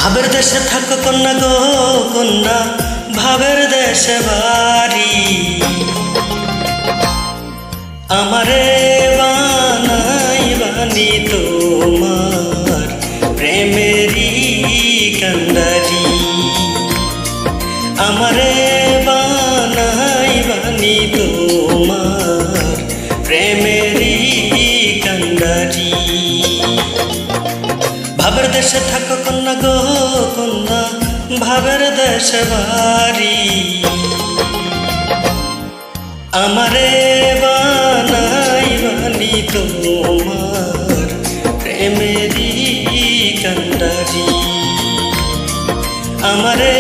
ভাবের দেশে থাকো কন্যা গো কন্যা, ভাবের দেশে বাড়ি। আমারে বানাই বানি তোমার প্রেমেরই কান্ডারি। আমারে বানাই বানি তোমার প্রেমেরই কান্ডারি। ভাবের দেশে থাকো কন্যা গো কন্যা, ভাবের দেশে বাড়ি। আমারে বানাই বানি তোমার প্রেমেরই কান্ডারি। আমারে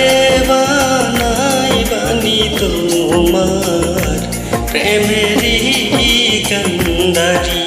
বানাই বানি তোমার প্রেমেরই কান্ডারি।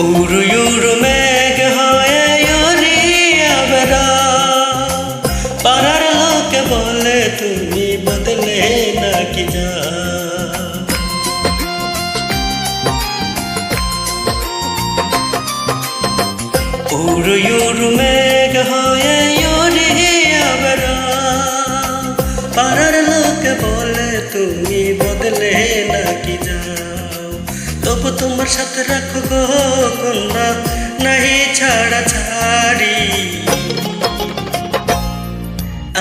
উড়ু উড়ু মেঘ হয়ে উড়িয়া বেড়াও, পাড়ার লোকে বলে তুমি বদলে নাকি যাও। উড়ু উড়ু মেঘ হয়ে উড়িয়া বেড়াও, পাড়ার লোকে বলে তুমি বদলে নাকি যাও। তবু তোমার সাথে রাখো গো কন্যা, নাহি ছাড়া ছাড়ি।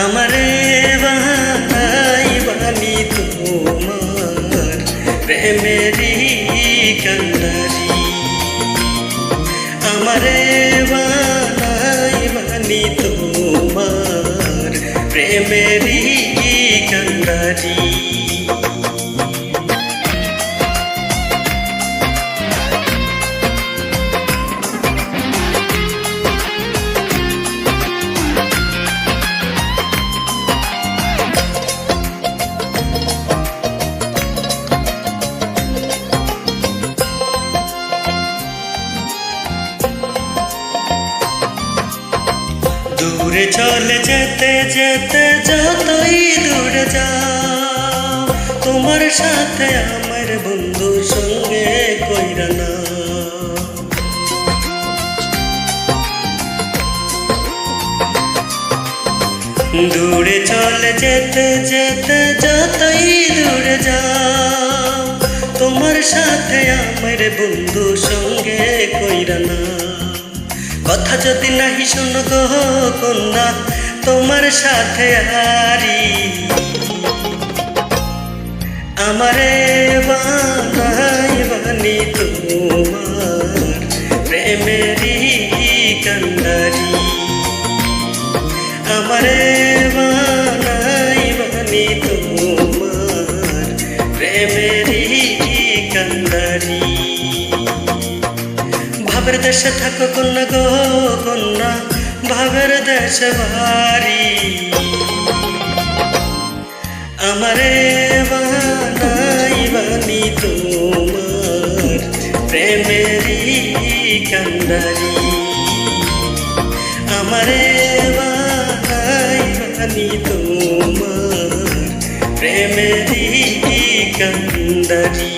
আমারে বানাই বানি তোমার প্রেমেরই কান্ডারি। আমারে বানাই বানি তোমার প্রেমেরই কান্ডারি। দূরে চলে যেতে যেতে যতই দূরে যাও, তোমার সাথে আমার বন্ধুর সঙ্গে কইরা না। দূরে চলে যেতে যেতে যতই দূরে যাও, তোমার সাথে আমার বন্ধুর সঙ্গে কইরা না। কথা যদি নাহি শোনো গো কন্যা, তোমার সাথে হারি। আমারে বানাই বানি তোমার প্রেমেরই কান্ডারি। আমারে বানাই বানি তোমার প্রেমেরই কান্ডারি। ভাবের দেশে থাকো কন্যা গো কন্যা, ভাবের দেশে বাড়ি। আমারে বানাই বানি তোমার প্রেমেরই কান্ডারি। আমারে বানাই বানি তোমার প্রেমেরই কান্ডারি।